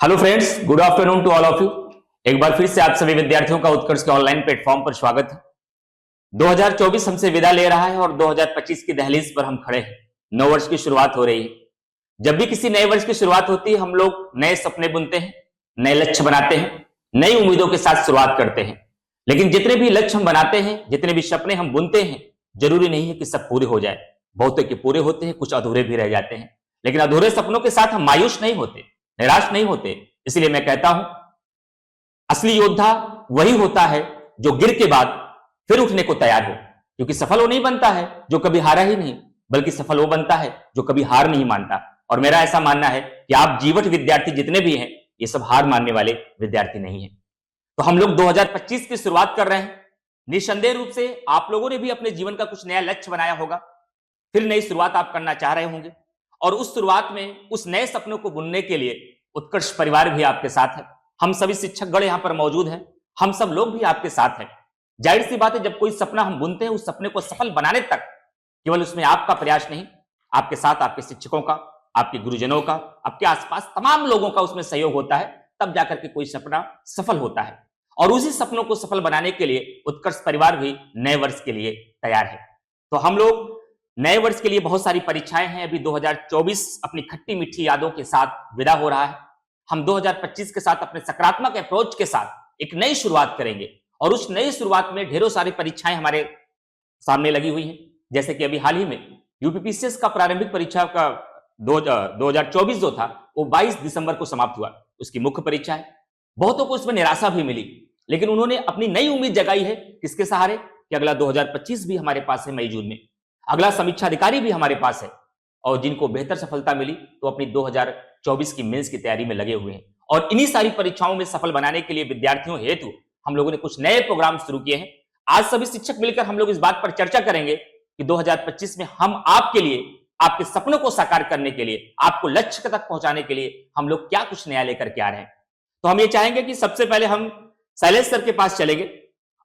Hello friends, good afternoon to all of you. एक बार फिर से आप सभी विद्यार्थियों का उत्कर्ष के ऑनलाइन प्लेटफॉर्म पर स्वागत है। 2024 हमसे विदा ले रहा है और 2025 की दहलीज पर हम खड़े हैं। नव वर्ष की शुरुआत हो रही है। जब भी किसी नए वर्ष की शुरुआत होती है, हम लोग नए सपने बुनते हैं, नए लक्ष्य बनाते हैं, नई उम्मीदों के साथ शुरुआत करते हैं। लेकिन जितने भी लक्ष्य हम बनाते हैं, जितने भी सपने हम बुनते हैं, जरूरी नहीं है कि सब पूरे हो जाए। बहुतों के पूरे होते हैं, कुछ अधूरे भी रह जाते हैं। लेकिन अधूरे सपनों के साथ हम मायूस नहीं होते, निराश नहीं होते। इसलिए मैं कहता हूं, असली योद्धा वही होता है जो गिर के बाद फिर उठने को तैयार हो। क्योंकि सफल वो नहीं बनता है जो कभी हारा ही नहीं, बल्कि सफल वो बनता है जो कभी हार नहीं मानता। और मेरा ऐसा मानना है कि आप जीवट विद्यार्थी जितने भी हैं, ये सब हार मानने वाले विद्यार्थी नहीं है। तो हम लोग 2025 की शुरुआत कर रहे हैं। निसंदेह रूप से आप लोगों ने भी अपने जीवन का कुछ नया लक्ष्य बनाया होगा, फिर नई शुरुआत आप करना चाह रहे होंगे। और उस शुरुआत में उस नए सपनों को बुनने के लिए उत्कर्ष परिवार भी आपके साथ है। हम सभी शिक्षकगण यहां पर मौजूद हैं। हम सब लोग भी आपके साथ हैं। जाहिर सी बात है, जब कोई सपना हम बुनते हैं, उस सपने को सफल बनाने तक केवल उसमें आपका प्रयास नहीं, आपके साथ आपके शिक्षकों का, आपके गुरुजनों का, आपके आसपास तमाम लोगों का उसमें सहयोग होता है। तब जाकर के कोई सपना सफल होता है। और उसी सपनों को सफल बनाने के लिए उत्कर्ष परिवार भी नए वर्ष के लिए तैयार है। तो हम लोग नए वर्ष के लिए बहुत सारी परीक्षाएं हैं। अभी 2024 अपनी खट्टी मीठी यादों के साथ विदा हो रहा है। हम 2025 के साथ अपने सकारात्मक अप्रोच के साथ एक नई शुरुआत करेंगे। और उस नई शुरुआत में ढेरों सारी परीक्षाएं हमारे सामने लगी हुई हैं। जैसे कि अभी हाल ही में यूपीपीसीएस का प्रारंभिक परीक्षा का 2024 जो था, वो 22 दिसंबर को समाप्त हुआ। उसकी मुख्य परीक्षा है। बहुतों को उसमें निराशा भी मिली, लेकिन उन्होंने अपनी नई उम्मीद जगाई है। किसके सहारे? कि अगला 2025 भी हमारे पास है। मई जून में अगला समीक्षा अधिकारी भी हमारे पास है। और जिनको बेहतर सफलता मिली, तो अपनी 2024 की मेंस की तैयारी में लगे हुए हैं। और इन्हीं सारी परीक्षाओं में सफल बनाने के लिए विद्यार्थियों हेतु हम लोगों ने कुछ नए प्रोग्राम शुरू किए हैं। आज सभी शिक्षक मिलकर हम लोग इस बात पर चर्चा करेंगे कि 2025 में हम आपके लिए, आपके सपनों को साकार करने के लिए, आपको लक्ष्य तक पहुंचाने के लिए हम लोग क्या कुछ नया लेकर के आ रहे हैं। तो हम ये चाहेंगे कि सबसे पहले हम शैलेश सर के पास चलेंगे।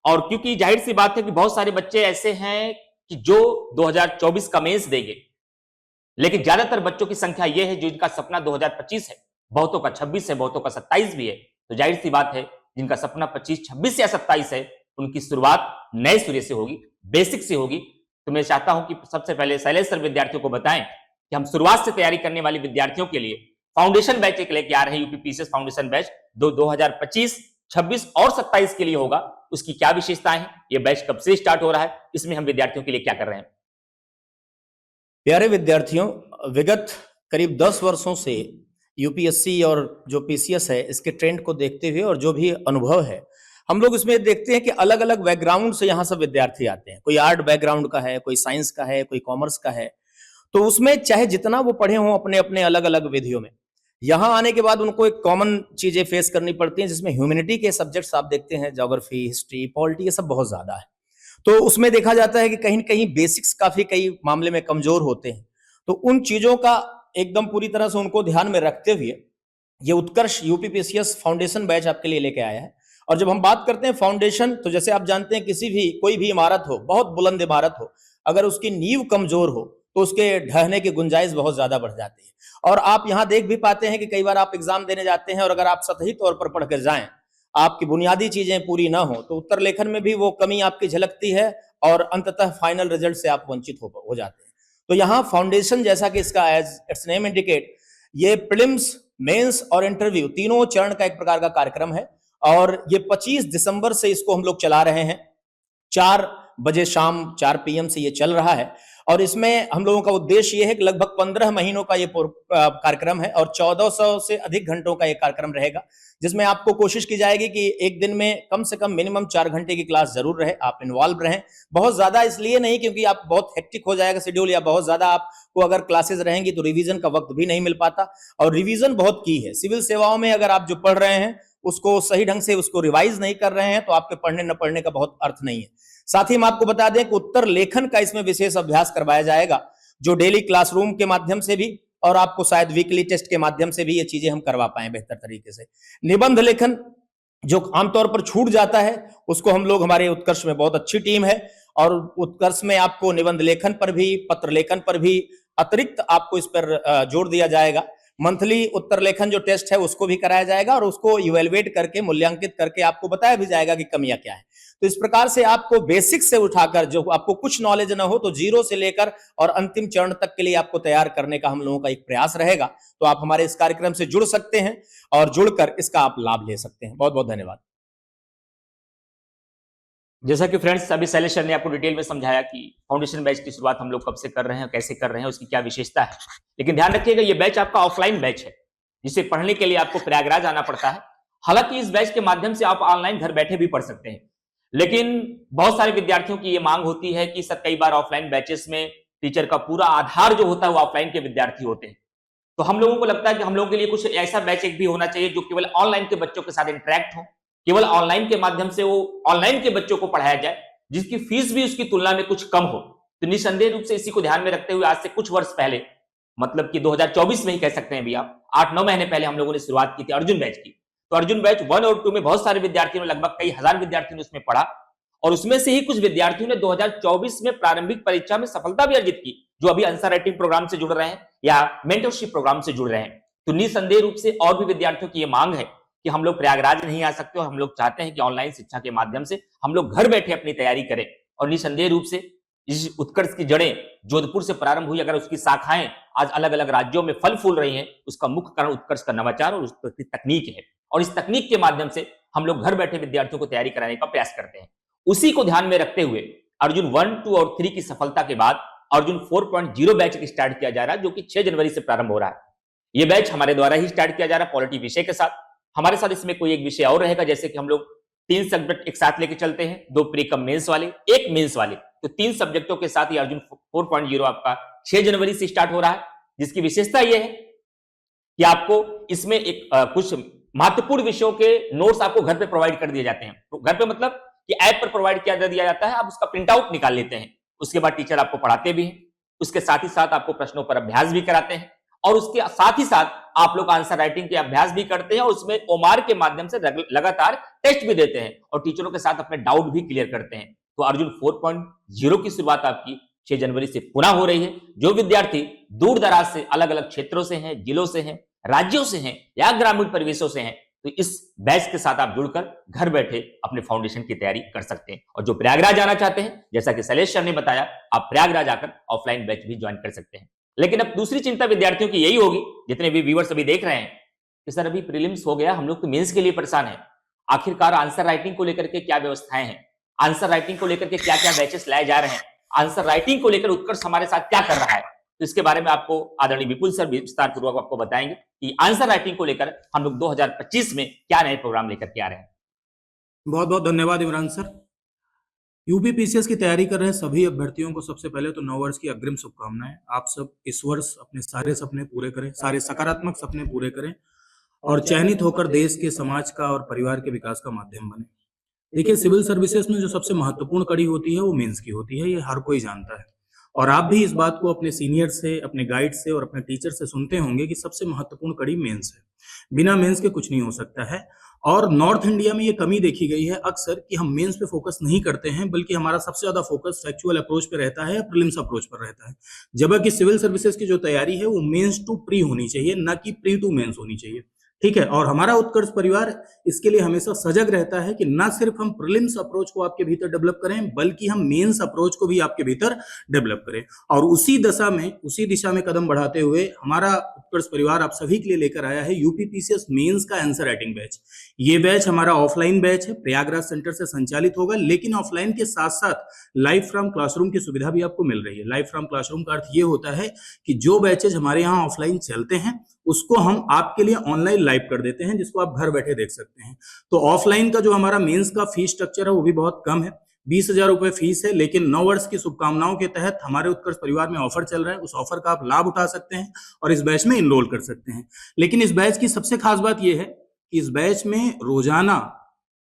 और क्योंकि जाहिर सी बात है कि बहुत सारे बच्चे ऐसे हैं कि जो 2024 का मेंस देंगे, लेकिन ज्यादातर बच्चों की संख्या यह है जिनका सपना 2025 है। बहुतों का 26 है, बहुतों का 27 भी है। तो जाहिर सी बात है, जिनका सपना 25, 26 या 27 है, उनकी शुरुआत नए सिरे से होगी, बेसिक से होगी। तो मैं चाहता हूं कि सबसे पहले शैलेश सर विद्यार्थियों को बताएं कि हम शुरुआत से तैयारी करने वाले विद्यार्थियों के लिए फाउंडेशन बैच एक लेके आ रहे हैं। यूपीपीसीएस फाउंडेशन बैच 2025, 26 और 27 के लिए होगा। उसकी क्या विशेषताएं हैं, ये बैच कब से स्टार्ट हो रहा है, इसमें हम विद्यार्थियों के लिए क्या कर रहे हैं? प्यारे विद्यार्थियों, विगत करीब 10 वर्षों से यूपीएससी और जो पीसीएस है, इसके ट्रेंड को देखते हुए और जो भी अनुभव है, हम लोग इसमें देखते हैं कि अलग अलग बैकग्राउंड से यहाँ सब विद्यार्थी आते हैं। कोई आर्ट बैकग्राउंड का है, कोई साइंस का है, कोई कॉमर्स का है। तो उसमें चाहे जितना वो पढ़े हों अपने अपने अलग अलग विधियों में, यहाँ आने के बाद उनको एक कॉमन चीजें फेस करनी पड़ती हैं, जिसमें ह्यूमैनिटी के सब्जेक्ट्स आप देखते हैं, ज्योग्राफी, हिस्ट्री, पॉलिटी, ये सब बहुत ज्यादा है। तो उसमें देखा जाता है कि कहीं न कहीं बेसिक्स काफी कई मामले में कमजोर होते हैं। तो उन चीजों का एकदम पूरी तरह से उनको ध्यान में रखते हुए ये उत्कर्ष यूपीपीसीएस फाउंडेशन बैच आपके लिए लेके आया है। और जब हम बात करते हैं फाउंडेशन, तो जैसे आप जानते हैं, किसी भी कोई भी इमारत हो, बहुत बुलंद इमारत हो, अगर उसकी नींव कमजोर हो तो उसके ढहने की गुंजाइश बहुत ज्यादा बढ़ जाती है। और आप यहाँ देख भी पाते हैं कि कई बार आप एग्जाम देने जाते हैं और अगर आप सतही तौर पर पढ़ कर जाएं, आपकी बुनियादी चीजें पूरी ना हो, तो उत्तर लेखन में भी वो कमी आपकी झलकती है और अंततः फाइनल रिजल्ट से आप वंचित हो जाते हैं। तो यहाँ फाउंडेशन, जैसा कि इसका एज इट्स नेम इंडिकेट, ये प्रीलिम्स, मेंस और इंटरव्यू तीनों चरण का एक प्रकार का कार्यक्रम है। और ये 25 दिसंबर से इसको हम लोग चला रहे हैं। 4 बजे शाम 4 PM से ये चल रहा है। और इसमें हम लोगों का उद्देश्य ये है कि लगभग 15 महीनों का ये कार्यक्रम है और 1400 से अधिक घंटों का ये कार्यक्रम रहेगा, जिसमें आपको कोशिश की जाएगी कि एक दिन में कम से कम मिनिमम 4 घंटे की क्लास जरूर रहे, आप इन्वॉल्व रहें। बहुत ज्यादा इसलिए नहीं क्योंकि आप बहुत हेक्टिक हो जाएगा शेड्यूल, या बहुत ज्यादा आपको अगर क्लासेस रहेंगी तो रिवीजन का वक्त भी नहीं मिल पाता। और रिवीजन बहुत की है सिविल सेवाओं में। अगर आप जो पढ़ रहे हैं उसको सही ढंग से उसको रिवाइज नहीं कर रहे हैं, तो आपके पढ़ने न पढ़ने का बहुत अर्थ नहीं है। साथ ही हम आपको बता दें कि उत्तर लेखन का इसमें विशेष अभ्यास करवाया जाएगा, जो डेली क्लासरूम के माध्यम से भी और आपको शायद वीकली टेस्ट के माध्यम से भी ये चीजें हम करवा पाए बेहतर तरीके से। निबंध लेखन जो आमतौर पर छूट जाता है, उसको हम लोग, हमारे उत्कर्ष में बहुत अच्छी टीम है और उत्कर्ष में आपको निबंध लेखन पर भी, पत्र लेखन पर भी अतिरिक्त आपको इस पर जोर दिया जाएगा। मंथली उत्तर लेखन जो टेस्ट है उसको भी कराया जाएगा और उसको इवेलुएट करके मूल्यांकित करके आपको बताया भी जाएगा कि कमियां क्या है। तो इस प्रकार से आपको बेसिक से उठाकर, जो आपको कुछ नॉलेज ना हो तो जीरो से लेकर और अंतिम चरण तक के लिए आपको तैयार करने का हम लोगों का एक प्रयास रहेगा। तो आप हमारे इस कार्यक्रम से जुड़ सकते हैं और जुड़कर इसका आप लाभ ले सकते हैं। बहुत बहुत धन्यवाद। जैसा कि फ्रेंड्स अभी शैलेश सर ने आपको डिटेल में समझाया कि फाउंडेशन बैच की शुरुआत हम लोग कब से कर रहे हैं, कैसे कर रहे हैं, उसकी क्या विशेषता है। लेकिन ध्यान रखिएगा ये बैच आपका ऑफलाइन बैच है, जिसे पढ़ने के लिए आपको प्रयागराज आना पड़ता है। हालांकि इस बैच के माध्यम से आप ऑनलाइन घर बैठे भी पढ़ सकते हैं, लेकिन बहुत सारे विद्यार्थियों की ये मांग होती है कि सर कई बार ऑफलाइन बैचेस में टीचर का पूरा आधार जो होता है वो ऑफलाइन के विद्यार्थी होते हैं। तो हम लोगों को लगता है कि हम लोगों के लिए कुछ ऐसा बैच एक भी होना चाहिए जो केवल ऑनलाइन के बच्चों के साथ इंटरेक्ट हो, केवल ऑनलाइन के माध्यम से वो ऑनलाइन के बच्चों को पढ़ाया जाए, जिसकी फीस भी उसकी तुलना में कुछ कम हो। तो निसंदेह रूप से इसी को ध्यान में रखते हुए आज से कुछ वर्ष पहले, मतलब कि 2024 में ही कह सकते हैं भी आप, 8-9 महीने पहले हम लोगों ने शुरुआत की थी अर्जुन बैच की। तो अर्जुन बैच 1 और 2 में बहुत सारे विद्यार्थियों ने, लगभग कई हजार विद्यार्थियों ने उसमें पढ़ा और उसमें से ही कुछ विद्यार्थियों ने 2024 में प्रारंभिक परीक्षा में सफलता भी अर्जित की, जो अभी आंसर राइटिंग प्रोग्राम से जुड़ रहे हैं या मेंटरशिप प्रोग्राम से जुड़ रहे हैं। तो निसंदेह रूप से और भी विद्यार्थियों की यह मांग है कि हम लोग प्रयागराज नहीं आ सकते और हम लोग चाहते हैं कि ऑनलाइन शिक्षा के माध्यम से हम लोग घर बैठे अपनी तैयारी करें। और निसंदेह रूप से इस उत्कर्ष की जड़ें जोधपुर से प्रारंभ हुई, अगर उसकी शाखाएं आज अलग अलग राज्यों में फल फूल रही हैं, उसका मुख्य कारण उत्कर्ष का नवाचार और उसकी तकनीक है। और इस तकनीक के माध्यम से हम लोग घर बैठे विद्यार्थियों को तैयारी कराने का प्रयास करते हैं। उसी को ध्यान में रखते हुए अर्जुन 1, 2 और 3 की सफलता के बाद अर्जुन 4.0 बैच स्टार्ट किया जा रहा है, जो कि 6 जनवरी से प्रारंभ हो रहा है। यह बैच हमारे द्वारा ही स्टार्ट किया जा रहा है पॉलिटी विषय के साथ। हमारे साथ इसमें कोई एक विषय और रहेगा, जैसे कि हम लोग 3 सब्जेक्ट एक साथ लेके चलते हैं, 2 प्री कम मेंस वाले, 1 मेंस वाले। तो 3 सब्जेक्टों के साथ ये अर्जुन 4.0 आपका 6 जनवरी से स्टार्ट हो रहा है, जिसकी विशेषता यह है कि आपको इसमें एक कुछ महत्वपूर्ण विषयों के नोट्स आपको घर पे प्रोवाइड कर दिए जाते हैं। तो घर पे मतलब कि ऐप पर प्रोवाइड किया दिया जाता है, आप उसका प्रिंट आउट निकाल लेते हैं। उसके बाद टीचर आपको पढ़ाते भी हैं, उसके साथ ही साथ आपको प्रश्नों पर अभ्यास भी कराते हैं और उसके साथ ही साथ आप लोग आंसर राइटिंग के अभ्यास भी करते हैं और उसमें ओमार के माध्यम से लगातार टेस्ट भी देते हैं और टीचरों के साथ अपने डाउट भी क्लियर करते हैं। तो अर्जुन 4.0 की शुरुआत आपकी 6 जनवरी से पुनः हो रही है। जो विद्यार्थी दूर दराज से, अलग अलग क्षेत्रों से हैं, जिलों से हैं, राज्यों से हैं या ग्रामीण परिवेशों से हैं, तो इस बैच के साथ आप जुड़कर घर बैठे अपने फाउंडेशन की तैयारी कर सकते हैं। और जो प्रयागराज आना चाहते हैं, जैसा कि शैलेश सर ने बताया, आप प्रयागराज आकर ऑफलाइन बैच भी ज्वाइन कर सकते हैं। लेकिन अब दूसरी चिंता विद्यार्थियों की यही होगी, जितने भी व्यूअर्स अभी देख रहे हैं, कि सर अभी प्रीलिम्स हो गया, हम लोग तो मेंस के लिए परेशान हैं। आखिरकार आंसर राइटिंग को लेकर के क्या व्यवस्थाएं हैं, आंसर राइटिंग को लेकर के क्या क्या बैचेस लाए जा रहे हैं, आंसर राइटिंग को लेकर उत्कर्ष हमारे साथ क्या कर रहा है, तो इसके बारे में आपको आदरणीय विपुल सर विस्तार पूर्वक आपको बताएंगे कि आंसर राइटिंग को लेकर हम लोग 2025 में क्या नए प्रोग्राम लेकर के आ रहे हैं। बहुत बहुत धन्यवाद इमरान सर। यूपी पीसीएस की तैयारी कर रहे सभी अभ्यर्थियों को सबसे पहले तो नव वर्ष की अग्रिम शुभकामनाएं। आप सब इस वर्ष अपने सारे सपने पूरे करें, सारे सकारात्मक सपने पूरे करें और चयनित होकर देश के, समाज का और परिवार के विकास का माध्यम बने। देखिए, सिविल सर्विसेज में जो सबसे महत्वपूर्ण कड़ी होती है वो मेंस की होती है, ये हर कोई जानता है और आप भी इस बात को अपने सीनियर से, अपने गाइड से और अपने टीचर से सुनते होंगे कि सबसे महत्वपूर्ण कड़ी मेंस है। बिना मेंस के कुछ नहीं हो सकता है। और नॉर्थ इंडिया में ये कमी देखी गई है अक्सर कि हम मेंस पे फोकस नहीं करते हैं, बल्कि हमारा सबसे ज्यादा फोकस फैक्चुअल अप्रोच पे रहता है या प्रीलिम्स अप्रोच पर रहता है। जबकि सिविल सर्विसेज की जो तैयारी है वो मेंस टू प्री होनी चाहिए, ना कि प्री टू मेंस होनी चाहिए। ठीक है, और हमारा उत्कर्ष परिवार इसके लिए हमेशा सजग रहता है कि ना सिर्फ हम प्रीलिम्स अप्रोच को आपके भीतर डेवलप करें, बल्कि हम मेंस अप्रोच को भी आपके भीतर डेवलप करें। और उसी दिशा में कदम बढ़ाते हुए हमारा उत्कर्ष परिवार आप सभी के लिए लेकर आया है यूपी पीसीएस मेंस का आंसर राइटिंग बैच। ये बैच हमारा ऑफलाइन बैच है, प्रयागराज सेंटर से संचालित होगा, लेकिन ऑफलाइन के साथ साथ लाइव फ्रॉम क्लासरूम की सुविधा भी आपको मिल रही है। लाइव फ्रॉम क्लासरूम का अर्थ ये होता है कि जो बैचेज हमारे यहाँ ऑफलाइन चलते हैं उसको हम आपके लिए ऑनलाइन लाइव कर देते हैं, जिसको आप घर बैठे देख सकते हैं। तो ऑफलाइन का जो हमारा मेंस का फीस स्ट्रक्चर है वो भी बहुत कम है, 20,000 रुपए फीस है। लेकिन 9 वर्ष की शुभकामनाओं के तहत हमारे उत्कर्ष परिवार में ऑफर चल रहा है, उस ऑफर का आप लाभ उठा सकते हैं और इस बैच में इनरोल कर सकते हैं। लेकिन इस बैच की सबसे खास बात यह है कि इस बैच में रोजाना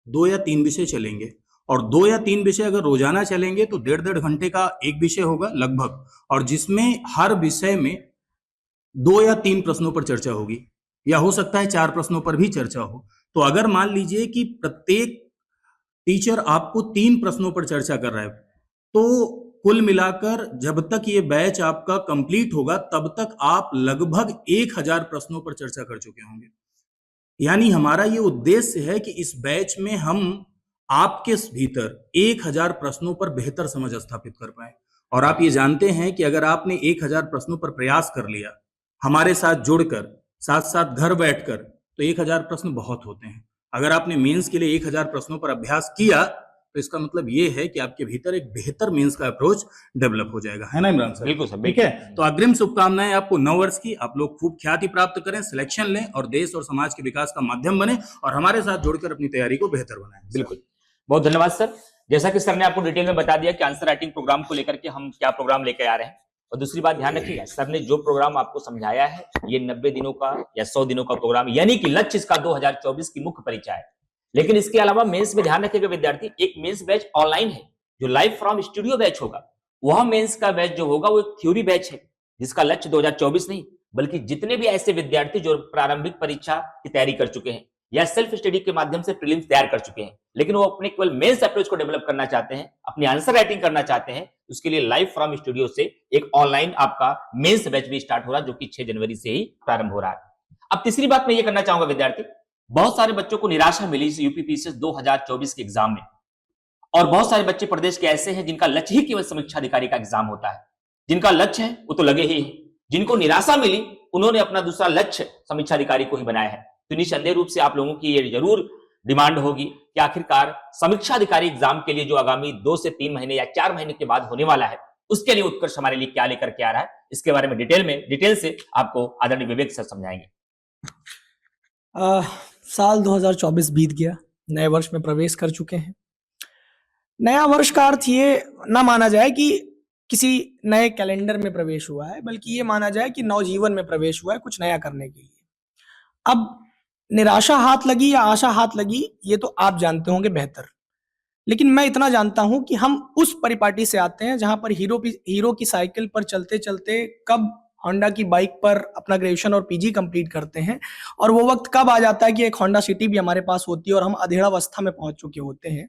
2 या 3 विषय चलेंगे और 2 या 3 विषय अगर रोजाना चलेंगे तो 1.5 घंटे का एक विषय होगा लगभग, और जिसमें हर विषय में 2 या 3 प्रश्नों पर चर्चा होगी, या हो सकता है 4 प्रश्नों पर भी चर्चा हो। तो अगर मान लीजिए कि प्रत्येक टीचर आपको 3 प्रश्नों पर चर्चा कर रहा है, तो कुल मिलाकर जब तक ये बैच आपका कंप्लीट होगा तब तक आप लगभग 1000 प्रश्नों पर चर्चा कर चुके होंगे। यानी हमारा ये उद्देश्य है कि इस बैच में हम आपके भीतर 1000 प्रश्नों पर बेहतर समझ स्थापित कर पाए। और आप ये जानते हैं कि अगर आपने 1000 प्रश्नों पर प्रयास कर लिया हमारे साथ जुड़कर, साथ साथ घर बैठकर, तो 1000 प्रश्न बहुत होते हैं। अगर आपने मेंस के लिए 1000 प्रश्नों पर अभ्यास किया तो इसका मतलब ये है कि आपके भीतर एक बेहतर मेंस का अप्रोच डेवलप हो जाएगा, है ना इमरान सर? बिल्कुल सर, ठीक है, तो अग्रिम शुभकामनाएं आपको नव वर्ष की। आप लोग खूब ख्याति प्राप्त करें, सिलेक्शन लें और देश और समाज के विकास का माध्यम बने और हमारे साथ जुड़कर अपनी तैयारी को बेहतर बनाएं। बिल्कुल, बहुत धन्यवाद सर। जैसा कि सर ने आपको डिटेल में बता दिया कि आंसर राइटिंग प्रोग्राम को लेकर के हम क्या प्रोग्राम लेकर आ रहे हैं। और दूसरी बात ध्यान रखिएगा, सर ने जो प्रोग्राम आपको समझाया है ये 90 दिनों का या 100 दिनों का प्रोग्राम, यानी कि लक्ष्य इसका 2024 की मुख्य परीक्षा है। लेकिन इसके अलावा मेंस में ध्यान रखिएगा विद्यार्थी, एक मेंस बैच ऑनलाइन है जो लाइव फ्रॉम स्टूडियो बैच होगा। वह मेंस का बैच जो होगा वो एक थ्योरी बैच है जिसका लक्ष्य 2024 नहीं बल्कि जितने भी ऐसे विद्यार्थी जो प्रारंभिक परीक्षा की तैयारी कर चुके हैं या सेल्फ स्टडी के माध्यम से प्रीलिम्स तैयार कर चुके हैं, लेकिन वो अपने केवल मेंस अप्रोच को डेवलप करना चाहते हैं, अपनी आंसर राइटिंग करना चाहते हैं, उसके लिए लाइव फ्रॉम स्टूडियो से एक ऑनलाइन आपका मेंस बैच भी स्टार्ट हो रहा है जो कि 6 जनवरी से ही प्रारंभ हो रहा है। अब तीसरी बात मैं ये करना चाहूंगा विद्यार्थी, बहुत सारे बच्चों को निराशा मिली इस यूपीपीसीएस 2024 के एग्जाम में, और बहुत सारे बच्चे प्रदेश के ऐसे हैं जिनका लक्ष्य ही केवल समीक्षा अधिकारी का एग्जाम होता है। जिनका लक्ष्य है वो तो लगे ही है, जिनको निराशा मिली उन्होंने अपना दूसरा लक्ष्य समीक्षा अधिकारी को ही बनाया है। तो निसंदेह रूप से आप लोगों की ये जरूर डिमांड होगी कि आखिरकार समीक्षा अधिकारी एग्जाम के लिए जो आगामी 2 से 3 महीने या 4 महीने के बाद होने वाला है उसके लिए उत्कर्ष हमारे लिए क्या लेकर के आ रहा है, इसके बारे में डिटेल से आपको आदरणीय विवेक सर समझाएंगे। साल 2024 बीत गया, नए वर्ष में प्रवेश कर चुके हैं। नया वर्ष का अर्थ ये ना माना जाए कि किसी नए कैलेंडर में प्रवेश हुआ है, बल्कि ये माना जाए कि नवजीवन में प्रवेश हुआ है कुछ नया करने के लिए। अब निराशा हाथ लगी या आशा हाथ लगी ये तो आप जानते होंगे बेहतर, लेकिन मैं इतना जानता हूं कि हम उस परिपाटी से आते हैं जहां पर हीरो की साइकिल पर चलते चलते कब होंडा की बाइक पर अपना ग्रेजुएशन और पीजी कंप्लीट करते हैं, और वो वक्त कब आ जाता है कि एक होंडा सिटी भी हमारे पास होती है और हम अधेड़ावस्था में पहुंच चुके होते हैं।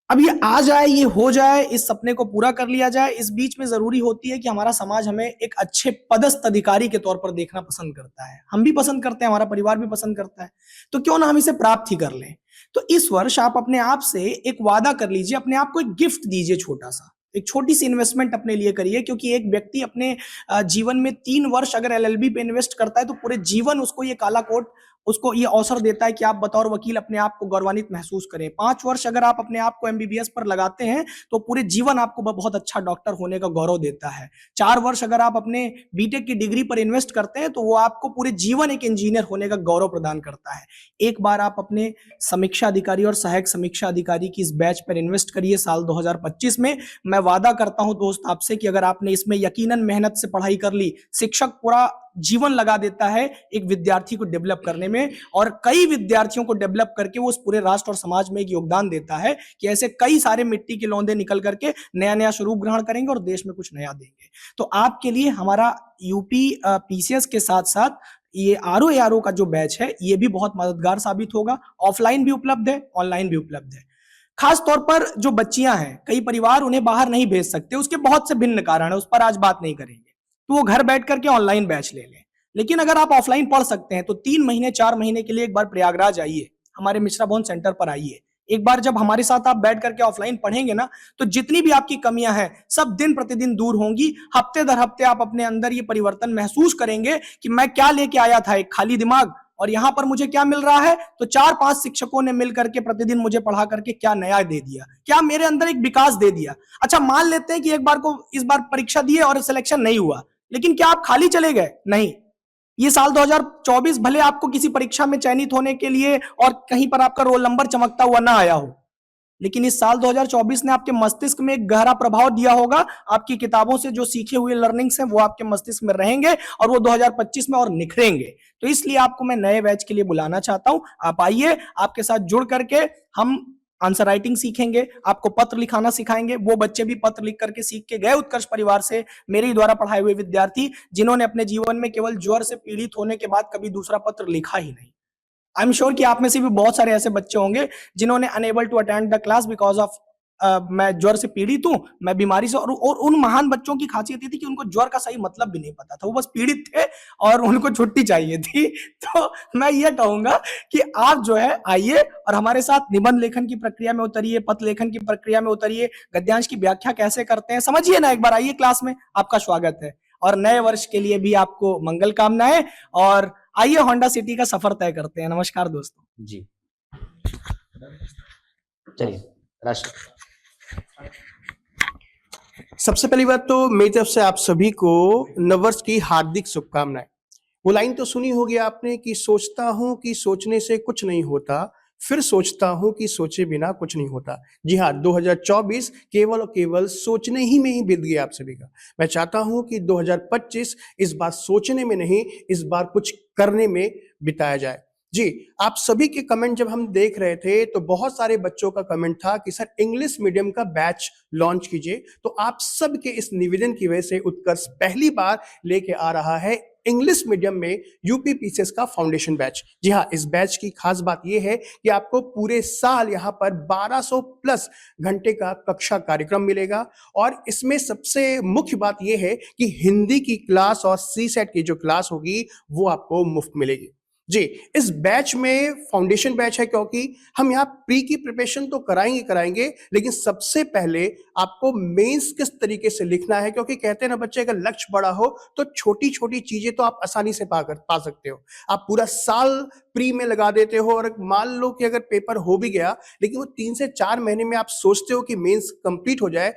अब ये आ जाए, ये हो जाए, इस सपने को पूरा कर लिया जाए, इस बीच में जरूरी होती है कि हमारा समाज हमें एक अच्छे पदस्थ अधिकारी के तौर पर देखना पसंद करता है। हम भी पसंद करते हैं, हमारा परिवार भी पसंद करता है, तो क्यों ना हम इसे प्राप्त ही कर लें। तो इस वर्ष आप अपने आप से एक वादा कर लीजिए, अपने आप को एक गिफ्ट दीजिए, छोटा सा एक छोटी सी इन्वेस्टमेंट अपने लिए करिए, क्योंकि एक व्यक्ति अपने जीवन में 3 वर्ष अगर एलएलबी पे इन्वेस्ट करता है तो पूरे जीवन उसको ये काला कोट, उसको ये अवसर देता है कि आप बतौर वकील अपने आप को गौरवान्वित महसूस करें। 5 वर्ष अगर आप अपने आप को एमबीबीएस पर लगाते हैं तो पूरे जीवन आपको बहुत अच्छा डॉक्टर होने का गौरव देता है। 4 वर्ष अगर आप अपने बीटेक की डिग्री पर इन्वेस्ट करते हैं तो वो आपको पूरे जीवन एक इंजीनियर होने का गौरव प्रदान करता है। एक बार आप अपने समीक्षा अधिकारी और सहायक समीक्षा अधिकारी की इस बैच पर इन्वेस्ट करिए साल 2025 में। मैं वादा करता हूं दोस्त आपसे कि अगर आपने इसमें यकीनन मेहनत से पढ़ाई कर ली, शिक्षक पूरा जीवन लगा देता है एक विद्यार्थी को डेवलप करने में, और कई विद्यार्थियों को डेवलप करके वो उस पूरे राष्ट्र और समाज में एक योगदान देता है कि ऐसे कई सारे मिट्टी के लौंदे निकल करके नया नया स्वरूप ग्रहण करेंगे और देश में कुछ नया देंगे। तो आपके लिए हमारा यूपी पीसीएस के साथ साथ ये आरओ का जो बैच है ये भी बहुत मददगार साबित होगा। ऑफलाइन भी उपलब्ध है, ऑनलाइन भी उपलब्ध है। खास तौर पर जो बच्चियां हैं, कई परिवार उन्हें बाहर नहीं भेज सकते, उसके बहुत से भिन्न कारण है, उस पर आज बात नहीं करेंगे, तो वो घर बैठ करके ऑनलाइन बैच ले लें। लेकिन अगर आप ऑफलाइन पढ़ सकते हैं तो 3 महीने 4 महीने के लिए एक बार प्रयागराज आइए, हमारे मिश्रा भवन सेंटर पर आइए। एक बार जब हमारे साथ आप बैठ करके ऑफलाइन पढ़ेंगे ना, तो जितनी भी आपकी कमियां हैं सब दिन प्रतिदिन दूर होंगी। हफ्ते दर हफ्ते आप अपने अंदर ये परिवर्तन महसूस करेंगे कि मैं क्या लेके आया था, एक खाली दिमाग, और यहां पर मुझे क्या मिल रहा है। तो 4-5 शिक्षकों ने मिल करके प्रतिदिन मुझे पढ़ा करके क्या नया दे दिया, क्या मेरे अंदर एक विकास दे दिया। अच्छा, मान लेते हैं कि एक बार को इस बार परीक्षा दिए और सिलेक्शन नहीं हुआ, लेकिन क्या आप खाली चले गए? नहीं। ये साल 2024 भले आपको किसी परीक्षा में चयनित होने के लिए और कहीं पर आपका रोल नंबर चमकता हुआ ना आया हो, लेकिन इस साल 2024 ने आपके मस्तिष्क में एक गहरा प्रभाव दिया होगा। आपकी किताबों से जो सीखे हुए लर्निंग्स हैं वो आपके मस्तिष्क में रहेंगे और वो 2025 में और निखरेंगे। तो इसलिए आपको मैं नए बैच के लिए बुलाना चाहता हूं। आप आइए, आपके साथ जुड़ करके हम आंसर राइटिंग सीखेंगे, आपको पत्र लिखाना सिखाएंगे। वो बच्चे भी पत्र लिख करके सीख के गए उत्कर्ष परिवार से, मेरे ही द्वारा पढ़ाए हुए विद्यार्थी, जिन्होंने अपने जीवन में केवल ज्वर से पीड़ित होने के बाद कभी दूसरा पत्र लिखा ही नहीं। आई एम श्योर कि आप में से भी बहुत सारे ऐसे बच्चे होंगे जिन्होंने unable to attend the class because of मैं ज्वर से पीड़ित हूँ, मैं बीमारी से, और उन महान बच्चों की खासियत ये थी कि उनको ज्वर का सही मतलब भी नहीं पता था, वो बस पीड़ित थे और उनको छुट्टी चाहिए थी। तो मैं ये कहूंगा कि आप जो है आइए और हमारे साथ निबंध लेखन की प्रक्रिया में उतरिए, पत्र लेखन की प्रक्रिया में उतरिए, गद्यांश की व्याख्या कैसे करते हैं समझिए ना, एक बार आइए क्लास में, आपका स्वागत है। और नए वर्ष के लिए भी आपको मंगल कामनाएं, और आइए होंडा सिटी का सफर तय करते हैं। नमस्कार दोस्तों जी, चलिए राष्ट्र। सबसे पहली बात तो मेरी तरफ से आप सभी को नववर्ष की हार्दिक शुभकामनाएं। वो लाइन तो सुनी होगी आपने कि सोचता हूं कि सोचने से कुछ नहीं होता, फिर सोचता हूं कि सोचे बिना कुछ नहीं होता। जी हाँ, 2024 केवल और केवल सोचने ही में ही बीत गया आप सभी का। मैं चाहता हूं कि 2025 इस बार सोचने में नहीं, इस बार कुछ करने में बिताया जाए। जी, आप सभी के कमेंट जब हम देख रहे थे तो बहुत सारे बच्चों का कमेंट था कि सर इंग्लिश मीडियम का बैच लॉन्च कीजिए। तो आप सब के इस निवेदन की वजह से उत्कर्ष पहली बार लेके आ रहा है इंग्लिश मीडियम में यूपी पीसीएस का फाउंडेशन बैच। जी हाँ, इस बैच की खास बात यह है कि आपको पूरे साल यहाँ पर 1200 प्लस घंटे का कक्षा कार्यक्रम मिलेगा, और इसमें सबसे मुख्य बात यह है कि हिंदी की क्लास और सीसेट की जो क्लास होगी वो आपको मुफ्त मिलेगी। जी, इस बैच में फाउंडेशन बैच है क्योंकि हम यहाँ प्री की प्रिपरेशन तो कराएंगे, लेकिन सबसे पहले आपको मेंस किस तरीके से लिखना है, क्योंकि कहते हैं ना बच्चे अगर लक्ष्य बड़ा हो तो छोटी छोटी चीजें तो आप आसानी से पा सकते हो। आप पूरा साल प्री में लगा देते हो और मान लो कि अगर पेपर हो भी गया लेकिन वो 3 से 4 महीने में आप सोचते हो कि मेंस कंप्लीट हो जाए,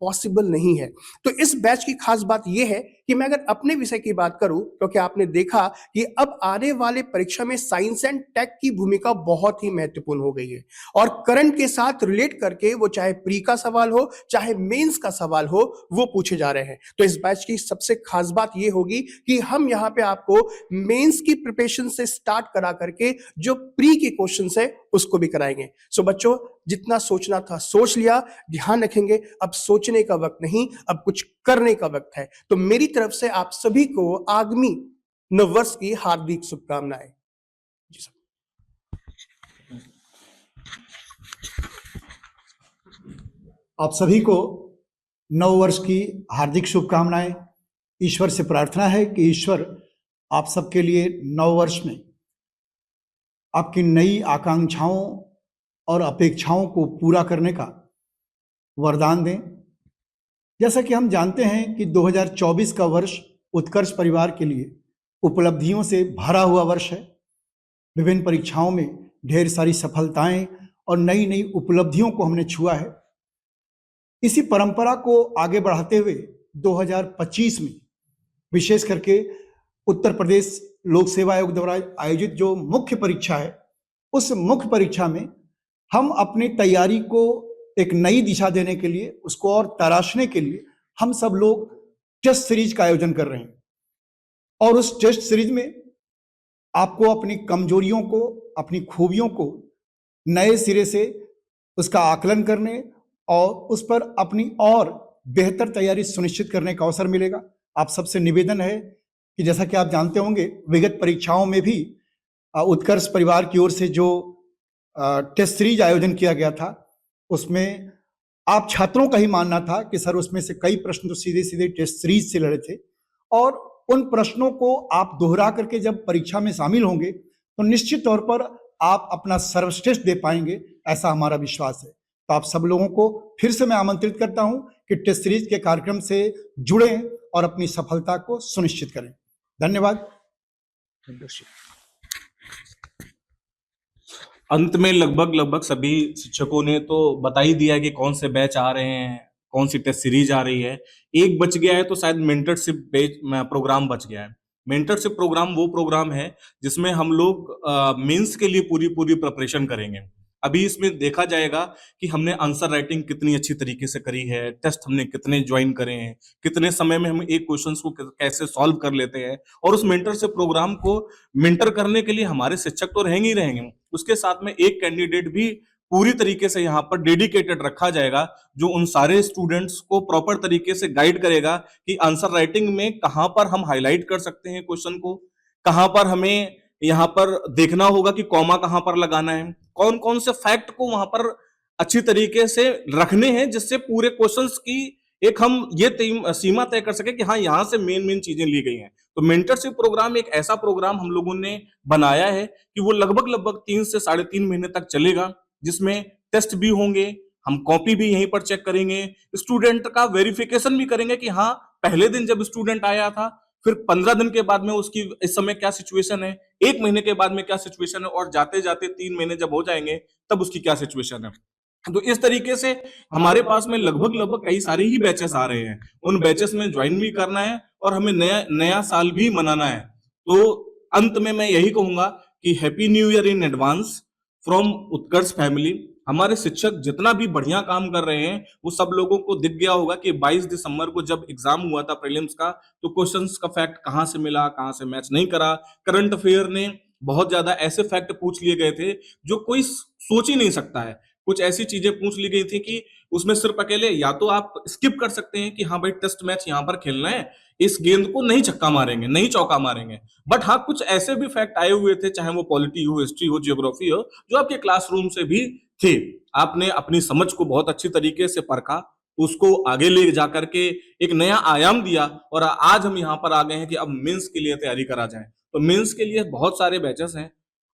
पॉसिबल नहीं है। तो इस बैच की खास बात यह है कि मैं अगर अपने विषय की बात करूं, क्योंकि आपने देखा कि अब आने वाले परीक्षा में साइंस एंड टेक की भूमिका बहुत ही महत्वपूर्ण हो गई है, और करंट के साथ रिलेट करके वो चाहे प्री का सवाल हो चाहे मेंस का सवाल हो वो पूछे जा रहे हैं। तो इस बैच की सबसे खास बात ये होगी कि हम यहाँ पे आपको मेंस की प्रिपरेशन से स्टार्ट करा करके जो प्री के क्वेश्चन है उसको भी कराएंगे। सो बच्चों, जितना सोचना था सोच लिया, ध्यान रखेंगे अब सोचने का वक्त नहीं, अब कुछ करने का वक्त है। तो मेरी तरफ से आप सभी को आगामी नववर्ष की हार्दिक शुभकामनाएं। जी सर। आप सभी को नव वर्ष की हार्दिक शुभकामनाएं। ईश्वर से प्रार्थना है कि ईश्वर आप सबके लिए नव वर्ष में आपकी नई आकांक्षाओं और अपेक्षाओं को पूरा करने का वरदान दें। जैसा कि हम जानते हैं कि 2024 का वर्ष उत्कर्ष परिवार के लिए उपलब्धियों से भरा हुआ वर्ष है। विभिन्न परीक्षाओं में ढेर सारी सफलताएं और नई नई उपलब्धियों को हमने छुआ है। इसी परंपरा को आगे बढ़ाते हुए 2025 में विशेष करके उत्तर प्रदेश लोक सेवा आयोग द्वारा आयोजित जो मुख्य परीक्षा है, उस मुख्य परीक्षा में हम अपनी तैयारी को एक नई दिशा देने के लिए, उसको और तराशने के लिए हम सब लोग टेस्ट सीरीज का आयोजन कर रहे हैं। और उस टेस्ट सीरीज में आपको अपनी कमजोरियों को, अपनी खूबियों को नए सिरे से उसका आकलन करने और उस पर अपनी और बेहतर तैयारी सुनिश्चित करने का अवसर मिलेगा। आप सबसे निवेदन है कि जैसा कि आप जानते होंगे, विगत परीक्षाओं में भी उत्कर्ष परिवार की ओर से जो टेस्ट सीरीज आयोजन किया गया था, उसमें आप छात्रों का ही मानना था कि सर उसमें से कई प्रश्न तो सीधे सीधे टेस्ट सीरीज से लड़े थे, और उन प्रश्नों को आप दोहरा करके जब परीक्षा में शामिल होंगे तो निश्चित तौर पर आप अपना सर्वश्रेष्ठ दे पाएंगे, ऐसा हमारा विश्वास है। तो आप सब लोगों को फिर से मैं आमंत्रित करता हूं कि टेस्ट सीरीज के कार्यक्रम से जुड़ें और अपनी सफलता को सुनिश्चित करें। धन्यवाद। अंत में लगभग सभी शिक्षकों ने तो बता ही दिया कि कौन से बैच आ रहे हैं, कौन सी टेस्ट सीरीज आ रही है। एक बच गया है तो शायद मेंटरशिप प्रोग्राम बच गया है। मेंटरशिप प्रोग्राम वो प्रोग्राम है जिसमें हम लोग मेंस के लिए पूरी प्रिपरेशन करेंगे। अभी इसमें देखा जाएगा कि हमने आंसर राइटिंग कितनी अच्छी तरीके से करी है, टेस्ट हमने कितने ज्वाइन करे हैं, कितने समय में हम एक क्वेश्चन को कैसे सॉल्व कर लेते हैं। और उस मेंटरशिप प्रोग्राम को मेंटर करने के लिए हमारे शिक्षक तो रहेंगे ही रहेंगे, उसके साथ में एक कैंडिडेट भी पूरी तरीके से यहाँ पर डेडिकेटेड रखा जाएगा, जो उन सारे स्टूडेंट्स को प्रॉपर तरीके से गाइड करेगा कि आंसर राइटिंग में कहाँ पर हम हाईलाइट कर सकते हैं क्वेश्चन को, कहाँ पर हमें यहाँ पर देखना होगा कि कॉमा कहाँ पर लगाना है, कौन कौन से फैक्ट को वहां पर अच्छी तरीके से रखने हैं, जिससे पूरे क्वेश्चंस की एक हम ये सीमा तय कर सके कि हाँ यहाँ से मेन चीजें ली गई हैं। तो मेंटरशिप प्रोग्राम एक ऐसा प्रोग्राम हम लोगों ने बनाया है कि वो लगभग 3 से 3.5 महीने तक चलेगा, जिसमें टेस्ट भी होंगे, हम कॉपी भी यहीं पर चेक करेंगे, स्टूडेंट का वेरिफिकेशन भी करेंगे कि हाँ पहले दिन जब स्टूडेंट आया था, फिर 15 दिन के बाद में उसकी इस समय क्या सिचुएशन है, 1 महीने के बाद में क्या सिचुएशन है, और जाते जाते 3 महीने जब हो जाएंगे तब उसकी क्या सिचुएशन है। तो इस तरीके से हमारे पास में लगभग कई सारे ही बैचेस आ रहे हैं, उन बैचेस में ज्वाइन भी करना है और हमें नया साल भी मनाना है। तो अंत में मैं यही कहूंगा कि happy new year in advance from Utkarsh family. हमारे शिक्षक जितना भी बढ़िया काम कर रहे हैं वो सब लोगों को दिख गया होगा कि 22 दिसंबर को जब एग्जाम हुआ था प्रीलिम्स का, तो क्वेश्चंस का फैक्ट कहां से मिला, कहां से मैच नहीं करा। करंट अफेयर ने बहुत ज्यादा ऐसे फैक्ट पूछ लिए गए थे जो कोई सोच ही नहीं सकता है। कुछ ऐसी चीजें पूछ ली गई थी कि उसमें सिर्फ अकेले या तो आप स्किप कर सकते हैं कि हाँ भाई टेस्ट मैच यहाँ पर खेलना है, इस गेंद को नहीं छक्का मारेंगे, नहीं चौका मारेंगे। बट हाँ कुछ ऐसे भी फैक्ट आए हुए थे, चाहे वो पॉलिटी हो, हिस्ट्री हो, जियोग्राफी हो, जो आपके क्लासरूम से भी थे। आपने अपनी समझ को बहुत अच्छी तरीके से परखा, उसको आगे ले जाकर के एक नया आयाम दिया, और आज हम यहाँ पर आ गए हैं कि अब मेंस के लिए तैयारी करा जाए। तो मेंस के लिए बहुत सारे बैचेस हैं,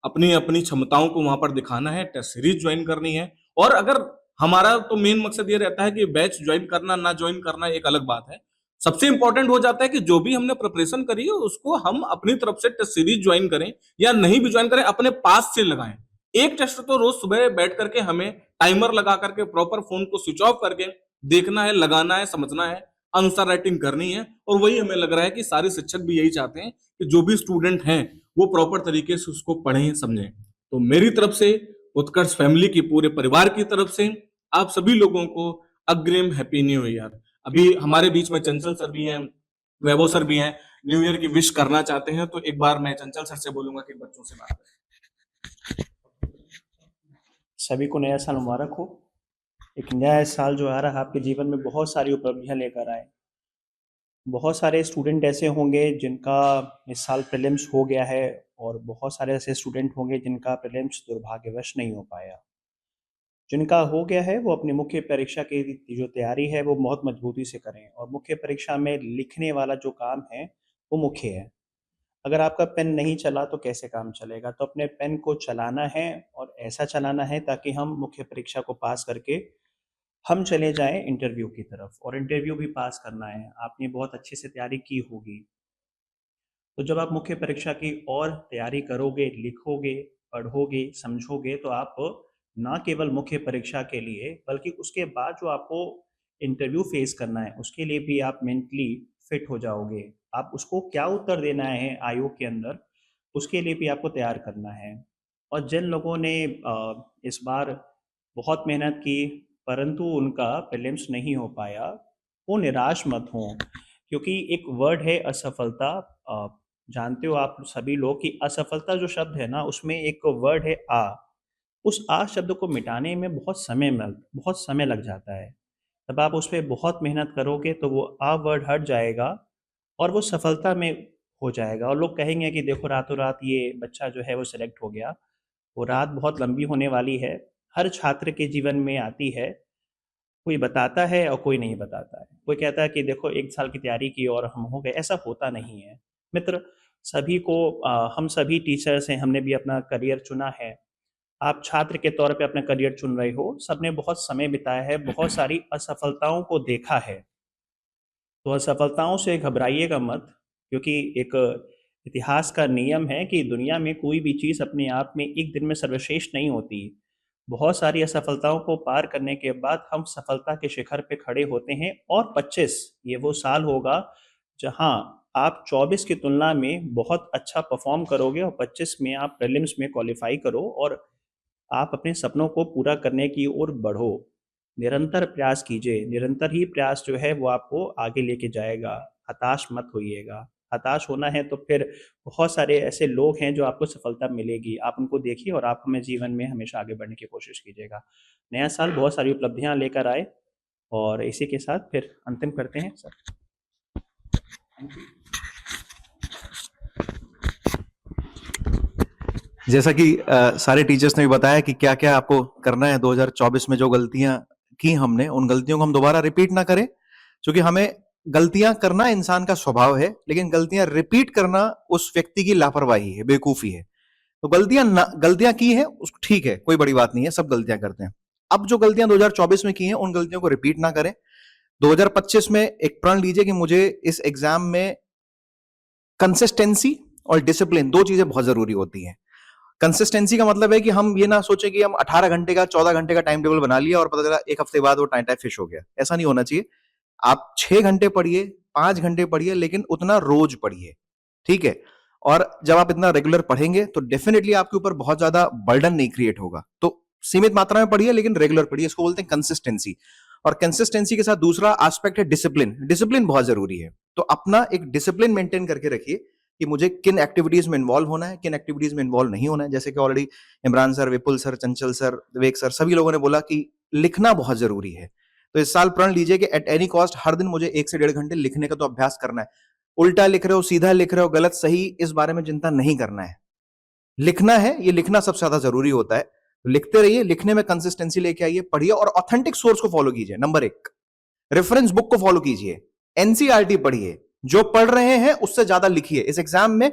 अपनी अपनी क्षमताओं को वहां पर दिखाना है, टेस्ट सीरीज ज्वाइन करनी है। और अगर हमारा तो मेन मकसद ये रहता है कि बैच ज्वाइन करना ना ज्वाइन करना एक अलग बात है, सबसे इंपॉर्टेंट हो जाता है कि जो भी हमने प्रिपरेशन करी है उसको हम अपनी तरफ से टेस्ट सीरीज ज्वाइन करें, या नहीं भी ज्वाइन करें अपने पास से लगाएं। एक टेस्ट तो रोज सुबह बैठ करके हमें टाइमर लगा करके प्रॉपर फोन को स्विच ऑफ करके देखना है, लगाना है, समझना है, आंसर राइटिंग करनी है। और वही हमें लग रहा है कि सारे शिक्षक भी यही चाहते हैं कि जो भी स्टूडेंट हैं वो प्रॉपर तरीके से उसको पढ़ें, समझें। तो मेरी तरफ से, उत्कर्ष फैमिली की पूरे परिवार की तरफ से आप सभी लोगों को अग्रिम हैप्पी न्यू ईयर। अभी हमारे बीच में चंचल सर भी हैं, वैभव सर भी हैं, न्यू ईयर की विश करना चाहते हैं। तो एक बार मैं चंचल सर से बोलूंगा कि बच्चों से बात करें। सभी को नया साल मुबारक हो। एक नया साल जो आ रहा है आपके जीवन में बहुत सारी उपलब्धियां लेकर आए। बहुत सारे स्टूडेंट ऐसे होंगे जिनका इस साल प्रीलिम्स हो गया है, और बहुत सारे ऐसे स्टूडेंट होंगे जिनका प्रीलिम्स दुर्भाग्यवश नहीं हो पाया। जिनका हो गया है वो अपनी मुख्य परीक्षा की जो तैयारी है वो बहुत मजबूती से करें, और मुख्य परीक्षा में लिखने वाला जो काम है वो मुख्य है। अगर आपका पेन नहीं चला तो कैसे काम चलेगा? तो अपने पेन को चलाना है, और ऐसा चलाना है ताकि हम मुख्य परीक्षा को पास करके हम चले जाएं इंटरव्यू की तरफ, और इंटरव्यू भी पास करना है। आपने बहुत अच्छे से तैयारी की होगी, तो जब आप मुख्य परीक्षा की और तैयारी करोगे, लिखोगे, पढ़ोगे, समझोगे, तो आप ना केवल मुख्य परीक्षा के लिए बल्कि उसके बाद जो आपको इंटरव्यू फेस करना है उसके लिए भी आप मेंटली फिट हो जाओगे। आप उसको क्या उत्तर देना है आयोग के अंदर, उसके लिए भी आपको तैयार करना है। और जिन लोगों ने इस बार बहुत मेहनत की परंतु उनका प्रीलिम्स नहीं हो पाया, वो निराश मत हों, क्योंकि एक वर्ड है असफलता। जानते हो आप सभी लोग कि असफलता जो शब्द है ना, उसमें एक वर्ड है आ। उस आ शब्द को मिटाने में बहुत समय लग जाता है। जब आप उस पर बहुत मेहनत करोगे तो वो आ वर्ड हट जाएगा और वो सफलता में हो जाएगा, और लोग कहेंगे कि देखो रातों रात ये बच्चा जो है वो सिलेक्ट हो गया। वो रात बहुत लंबी होने वाली है, हर छात्र के जीवन में आती है। कोई बताता है और कोई नहीं बताता है। कोई कहता है कि देखो 1 साल की तैयारी की और हम हो गए, ऐसा होता नहीं है मित्र। सभी को हम सभी टीचर्स हैं, हमने भी अपना करियर चुना है। आप छात्र के तौर पे अपना करियर चुन रहे हो, सबने बहुत समय बिताया है, बहुत सारी असफलताओं को देखा है। तो असफलताओं से घबराइएगा मत, क्योंकि एक इतिहास का नियम है कि दुनिया में कोई भी चीज़ अपने आप में एक दिन में सर्वश्रेष्ठ नहीं होती। बहुत सारी असफलताओं को पार करने के बाद हम सफलता के शिखर पे खड़े होते हैं। और 25 ये वो साल होगा जहां आप 24 की तुलना में बहुत अच्छा परफॉर्म करोगे, और 25 में आप प्रीलिम्स में क्वालिफाई करो और आप अपने सपनों को पूरा करने की ओर बढ़ो। निरंतर प्रयास कीजिए, निरंतर ही प्रयास जो है वो आपको आगे लेके जाएगा। हताश मत होइएगा। हताश होना है तो फिर बहुत सारे ऐसे लोग हैं जो आपको सफलता मिलेगी, आप उनको देखिए और आप हमें जीवन में हमेशा आगे बढ़ने की कोशिश कीजिएगा। नया साल बहुत सारी उपलब्धियां लेकर आए, और इसी के साथ फिर अंतिम करते हैं सर। जैसा कि सारे टीचर्स ने भी बताया कि क्या क्या आपको करना है 2024 में, जो गलतियां की हमने उन गलतियों को हम दोबारा रिपीट ना करें, क्योंकि हमें गलतियां करना इंसान का स्वभाव है, लेकिन गलतियां रिपीट करना उस व्यक्ति की लापरवाही है, बेवकूफी है। तो गलतियां की है उसको ठीक है, कोई बड़ी बात नहीं है, सब गलतियां करते हैं। अब जो गलतियां 2024 में की हैं उन गलतियों को रिपीट ना करें। 2025 में एक प्रण लीजिए कि मुझे इस एग्जाम में कंसिस्टेंसी और डिसिप्लिन, दो चीजें बहुत जरूरी होती हैं। कंसिस्टेंसी का मतलब है कि हम ये ना सोचें कि हम 18 घंटे का 14 घंटे का टाइम टेबल बना लिया और पता चला एक हफ्ते बाद वो टाइम फिश हो गया। ऐसा नहीं होना चाहिए। आप 6 घंटे पढ़िए, 5 घंटे पढ़िए, लेकिन उतना रोज पढ़िए, ठीक है। और जब आप इतना रेगुलर पढ़ेंगे तो डेफिनेटली आपके ऊपर बहुत ज्यादा बर्डन नहीं क्रिएट होगा। तो सीमित मात्रा में पढ़िए लेकिन रेगुलर पढ़िए, इसको बोलते हैं कंसिस्टेंसी। और कंसिस्टेंसी के साथ दूसरा एस्पेक्ट है डिसिप्लिन। डिसिप्लिन बहुत जरूरी है। तो अपना एक डिसिप्लिन मेंटेन करके रखिए कि मुझे किन एक्टिविटीज में इन्वॉल्व होना है, किन एक्टिविटीज में इन्वॉल्व नहीं होना है। जैसे कि ऑलरेडी इमरान सर, विपुल सर, चंचल सर, विवेक सर, सभी लोगों ने बोला कि लिखना बहुत जरूरी है। तो इस साल प्रण लीजिए कि एट एनी कॉस्ट हर दिन मुझे 1 से 1.5 घंटे लिखने का तो अभ्यास करना है। उल्टा लिख रहे हो, सीधा लिख रहे हो, गलत सही, इस बारे में चिंता नहीं करना है। लिखना है, ये लिखना सबसे ज्यादा जरूरी होता है। तो लिखते रहिए, लिखने में कंसिस्टेंसी लेके आइए, पढ़िए और ऑथेंटिक सोर्स को फॉलो कीजिए। नंबर 1, रेफरेंस बुक को फॉलो कीजिए, एनसीईआरटी पढ़िए, जो पढ़ रहे हैं उससे ज्यादा लिखिए। इस एग्जाम में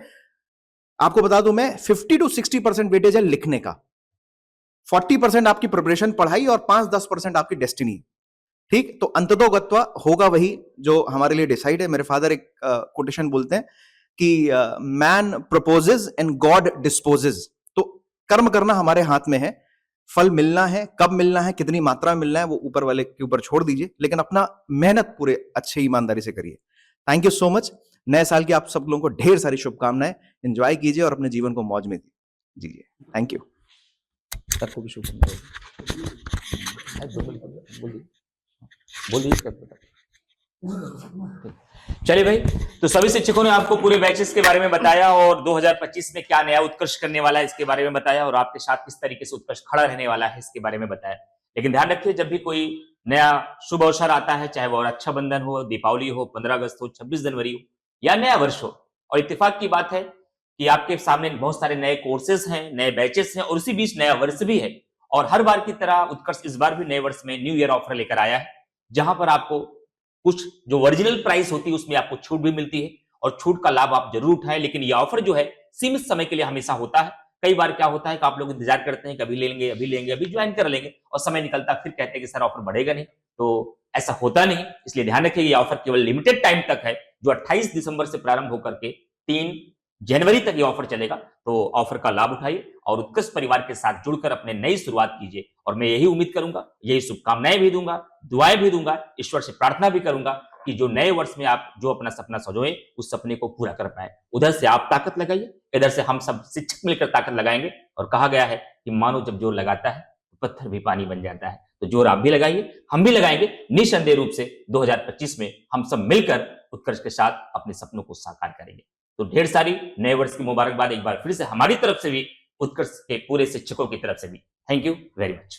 आपको बता दूं मैं, 50 to 60% वेटेज है लिखने का। 40% आपकी प्रिपरेशन, पढ़ाई, और 5-10% आपकी डेस्टिनी, ठीक। तो अंततोगत्वा होगा वही जो हमारे लिए डिसाइड है। मेरे फादर एक कोटेशन बोलते हैं कि man proposes and God disposes. तो कर्म करना हमारे हाथ में है, फल मिलना है, कब मिलना है, कितनी मात्रा में मिलना है, वो ऊपर वाले के ऊपर छोड़ दीजिए, लेकिन अपना मेहनत पूरे अच्छे ईमानदारी से करिए। Thank you so much. नए साल की आप सब लोगों को ढेर सारी शुभकामनाएं। एंजॉय कीजिए और अपने जीवन को मौज में जीजिए। Thank you. सबको भी शुभकामनाएं। चलिए भाई, तो सभी शिक्षकों ने आपको पूरे बैचेस के बारे में बताया और 2025 में क्या नया उत्कर्ष करने वाला है इसके बारे में बताया, और आपके साथ किस तरीके से उत्कर्ष खड़ा रहने वाला है इसके बारे में बताया। लेकिन ध्यान रखिए, जब भी कोई नया शुभ अवसर आता है, चाहे वो रक्षाबंधन हो, दीपावली हो, 15 अगस्त हो, 26 जनवरी हो या नया वर्ष हो, और इत्तेफाक की बात है कि आपके सामने बहुत सारे नए कोर्सेज हैं, नए बैचेस हैं और उसी बीच नया वर्ष भी है। और हर बार की तरह उत्कर्ष इस बार भी नए वर्ष में न्यू ईयर ऑफर लेकर आया है, जहां पर आपको कुछ जो ओरिजिनल प्राइस होती है उसमें आपको छूट भी मिलती है, और छूट का लाभ आप जरूर उठाएं। लेकिन यह ऑफर जो है सीमित समय के लिए हमेशा होता है। कई बार क्या होता है कि आप लोग इंतजार करते हैं, कभी ले लेंगे, अभी लेंगे, अभी ज्वाइन कर लेंगे, और समय निकलता फिर कहते हैं कि सर ऑफर बढ़ेगा नहीं। तो ऐसा होता नहीं, इसलिए ध्यान रखिए ये ऑफर केवल लिमिटेड टाइम तक है, जो 28 दिसंबर से प्रारंभ होकर के 3 जनवरी तक ये ऑफर चलेगा। तो ऑफर का लाभ उठाइए और उत्कृष्ट परिवार के साथ जुड़कर अपने नई शुरुआत कीजिए। और मैं यही उम्मीद करूंगा, यही शुभकामनाएं भी दूंगा, दुआएं भी दूंगा, ईश्वर से प्रार्थना भी करूंगा कि जो नए वर्ष में आप जो अपना सपना सजोए उस सपने को पूरा कर पाए। उधर से आप ताकत लगाइए, इधर से हम सब शिक्षक मिलकर ताकत लगाएंगे। और कहा गया है कि मानो जब जोर लगाता है तो पत्थर भी पानी बन जाता है। तो जोर आप भी लगाइए, हम भी लगाएंगे। निसंदेह रूप से 2025 में हम सब मिलकर उत्कर्ष के साथ अपने सपनों को साकार करेंगे। तो ढेर सारी नए वर्ष की मुबारकबाद एक बार फिर से हमारी तरफ से भी, उत्कर्ष के पूरे शिक्षकों की तरफ से भी। Thank you very much.